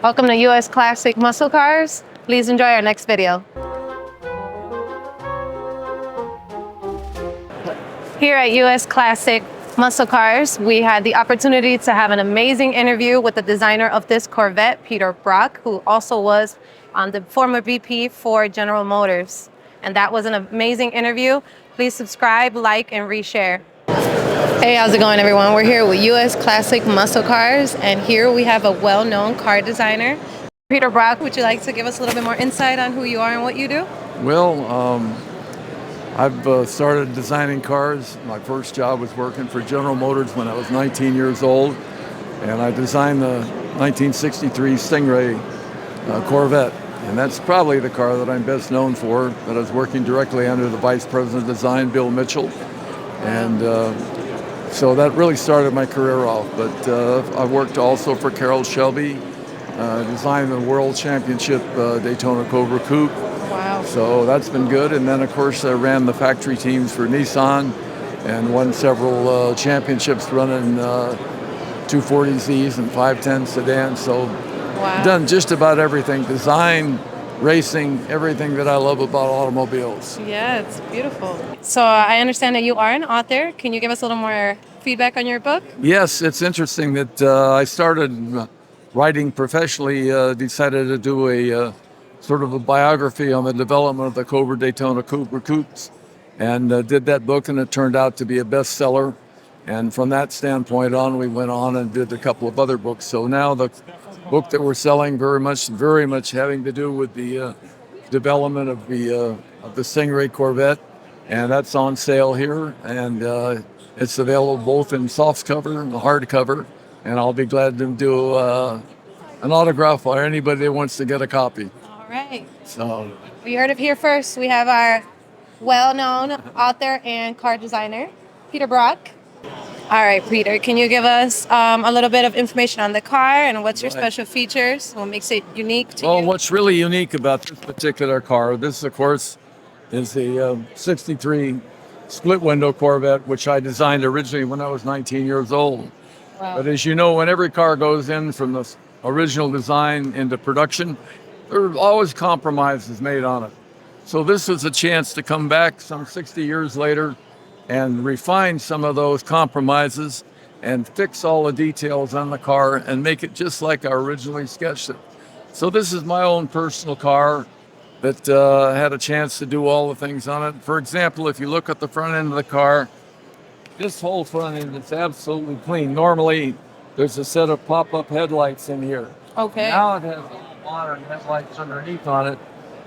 Welcome to US Classic Muscle Cars. Please enjoy our next video. Here at US Classic Muscle Cars, we had the opportunity to have an amazing interview with the designer of this Corvette, Peter Brock, who also was the former VP for General Motors. And that was an amazing interview. Please subscribe, like, and reshare. Hey, how's it going, everyone? We're here with US Classic Muscle Cars, and here we have a well-known car designer. Peter Brock, would you like to give us a little bit more insight on who you are and what you do? Well, I've started designing cars. My first job was working for General Motors when I was 19 years old, and I designed the 1963 Stingray Corvette. And that's probably the car that I'm best known for, that I was working directly under the Vice President of Design, Bill Mitchell. And so that really started my career off. But I worked also for Carroll Shelby, designed the World Championship Daytona Cobra Coupe. Wow. So that's been good. And then, of course, I ran the factory teams for Nissan and won several championships running 240Zs and 510 sedans. So Wow. done just about everything, design, racing, everything that I love about automobiles. Yeah, it's beautiful. So I understand that you are an author. Can you give us a little more feedback on your book? Yes, it's interesting that I started writing professionally, decided to do a sort of a biography on the development of the Cobra Daytona Cobra Coupes, and did that book, and it turned out to be a bestseller. And from that standpoint on, we went on and did a couple of other books. So now the book that we're selling very much having to do with the development of the Stingray Corvette, and that's on sale here, and it's available both in soft cover and hard cover, and I'll be glad to do an autograph for anybody that wants to get a copy. All right. So We heard it here first. We have our well-known author and car designer, Peter Brock. All right, Peter, can you give us a little bit of information on the car and what's your special features? What makes it unique to you? Well, what's really unique about this particular car, this, of course, is the 63 split window Corvette, which I designed originally when I was 19 years old. Wow. But as you know, when every car goes in from the original design into production, there are always compromises made on it. So this is a chance to come back some 60 years later and refine some of those compromises and fix all the details on the car and make it just like I originally sketched it. So this is my own personal car that had a chance to do all the things on it. For example, if you look at the front end of the car, this whole front end is absolutely clean. Normally, there's a set of pop-up headlights in here. Okay. Now it has modern headlights underneath on it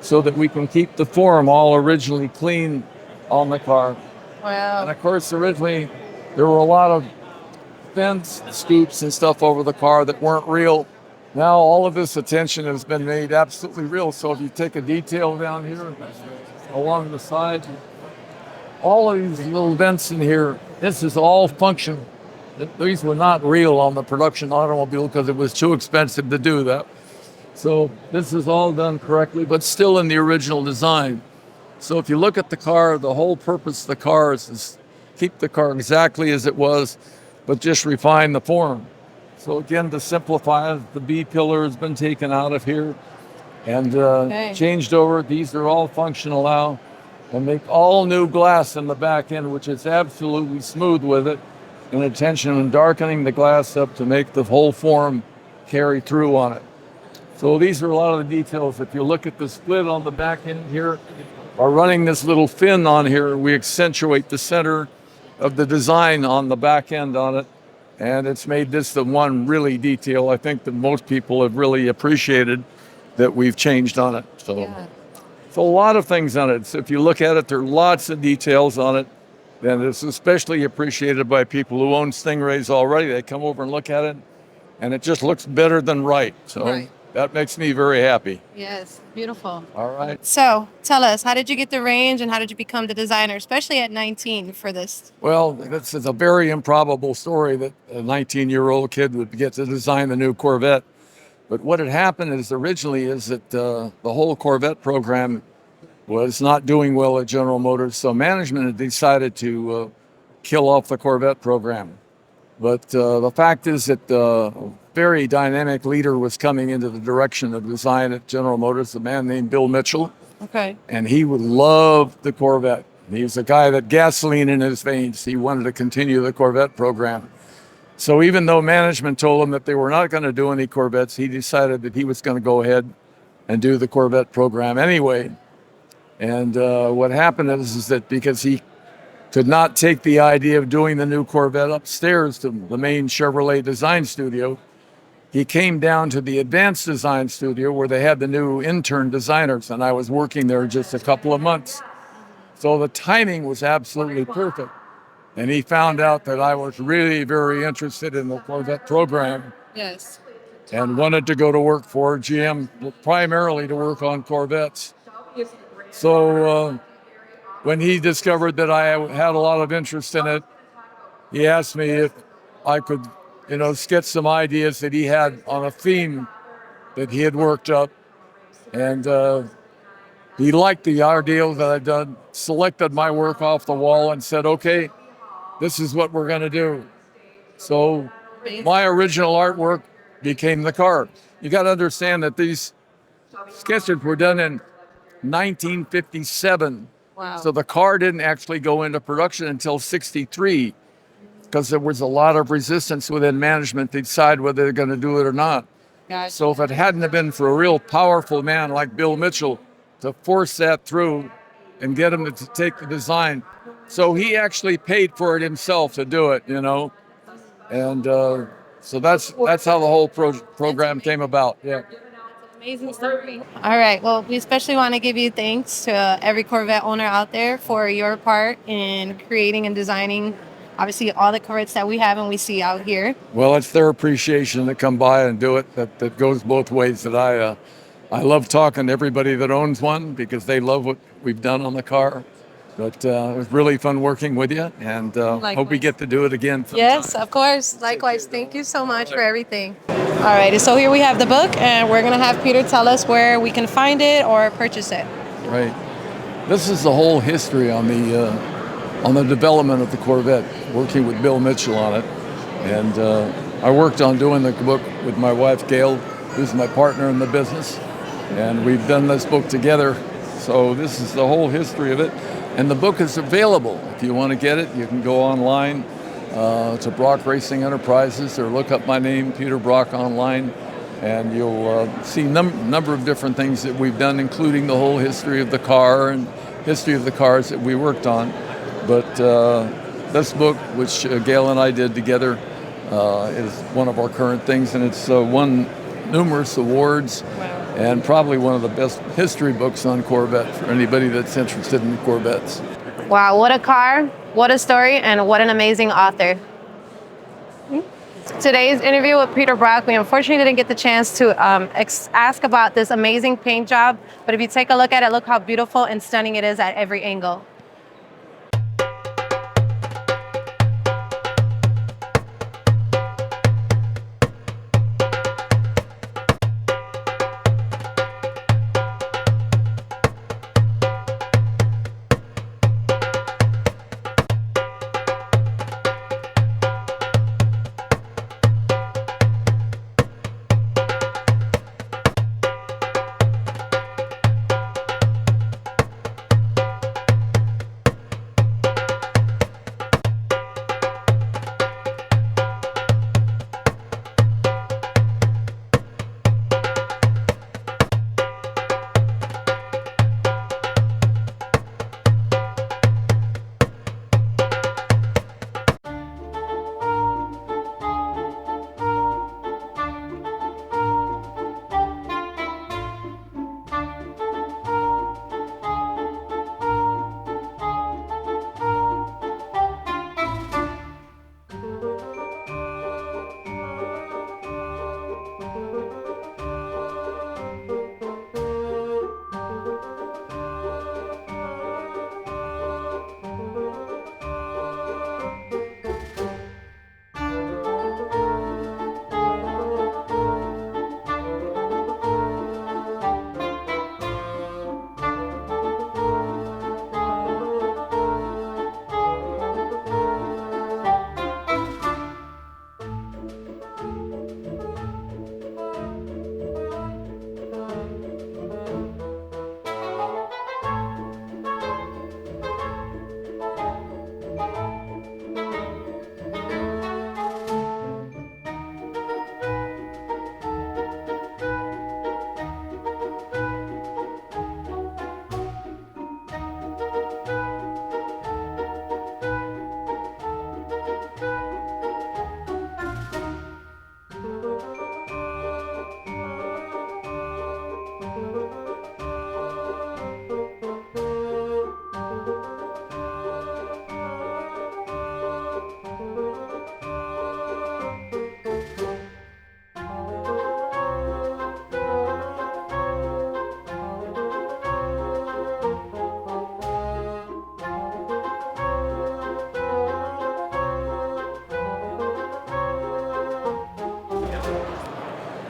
so that we can keep the form all originally clean on the car. Wow. And of course, originally, there were a lot of fence scoops and stuff over the car that weren't real. Now all of this attention has been made absolutely real. So if you take a detail down here along the side, all of these little vents in here, this is all functional. These were not real on the production automobile because it was too expensive to do that. So this is all done correctly, but still in the original design. So if you look at the car, the whole purpose of the car is keep the car exactly as it was, but just refine the form. So again, to simplify, the B pillar has been taken out of here and changed over. These are all functional now, and make all new glass in the back end, which is absolutely smooth with it, and attention and darkening the glass up to make the whole form carry through on it. So these are a lot of the details. If you look at the split on the back end here, by running this little fin on here, we accentuate the center of the design on the back end on it. And it's made this the one really detail I think that most people have really appreciated that we've changed on it. So a lot of things on it. So if you look at it, there are lots of details on it. And it's especially appreciated by people who own Stingrays already. They come over and look at it, and it just looks better than right. So that makes me very happy. Yes, beautiful. All right. So tell us, how did you get the range and how did you become the designer, especially at 19 for this? Well, this is a very improbable story that a 19-year-old kid would get to design the new Corvette. But what had happened is originally is that the whole Corvette program was not doing well at General Motors, so management had decided to kill off the Corvette program. But the fact is that very dynamic leader was coming into the direction of design at General Motors, a man named Bill Mitchell. Okay. And he would love the Corvette. He was a guy that gasoline in his veins. He wanted to continue the Corvette program. So even though management told him that they were not going to do any Corvettes, he decided that he was going to go ahead and do the Corvette program anyway. And what happened is that because he could not take the idea of doing the new Corvette upstairs to the main Chevrolet design studio, he came down to the advanced design studio where they had the new intern designers, and I was working there just a couple of months. So the timing was absolutely perfect. And he found out that I was really very interested in the Corvette program. Yes. And wanted to go to work for GM, primarily to work on Corvettes. So when he discovered that I had a lot of interest in it, he asked me if I could, sketch some ideas that he had on a theme that he had worked up. And he liked the idea that I'd done, selected my work off the wall and said, okay, this is what we're going to do. So my original artwork became the car. You got to understand that these sketches were done in 1957. Wow. So the car didn't actually go into production until 63 because there was a lot of resistance within management to decide whether they're going to do it or not. Gotcha. So if it hadn't have been for a real powerful man like Bill Mitchell to force that through and get him to take the design. So he actually paid for it himself to do it, And so that's how the whole program came about. Yeah. Amazing story. All right. Well, we especially want to give you thanks to every Corvette owner out there for your part in creating and designing, obviously, all the Corvettes that we have and we see out here. Well, it's their appreciation to come by and do it. That goes both ways. That I love talking to everybody that owns one because they love what we've done on the car. But it was really fun working with you, and hope we get to do it again sometime. Yes, of course. Likewise. Thank you so much for everything. All right. So here we have the book, and we're going to have Peter tell us where we can find it or purchase it. Right. This is the whole history on the development of the Corvette, working with Bill Mitchell on it. And I worked on doing the book with my wife, Gail, who's my partner in the business. And we've done this book together. So this is the whole history of it. And the book is available. If you want to get it, you can go online to Brock Racing Enterprises or look up my name, Peter Brock, online. And you'll see a number of different things that we've done, including the whole history of the car and history of the cars that we worked on. But this book, which Gail and I did together, is one of our current things. And it's won numerous awards. Wow. And probably one of the best history books on Corvette for anybody that's interested in Corvettes. Wow, what a car, what a story, and what an amazing author. Today's interview with Peter Brock, we unfortunately didn't get the chance to ask about this amazing paint job, but if you take a look at it, look how beautiful and stunning it is at every angle.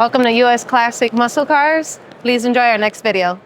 Welcome to US Classic Muscle Cars. Please enjoy our next video.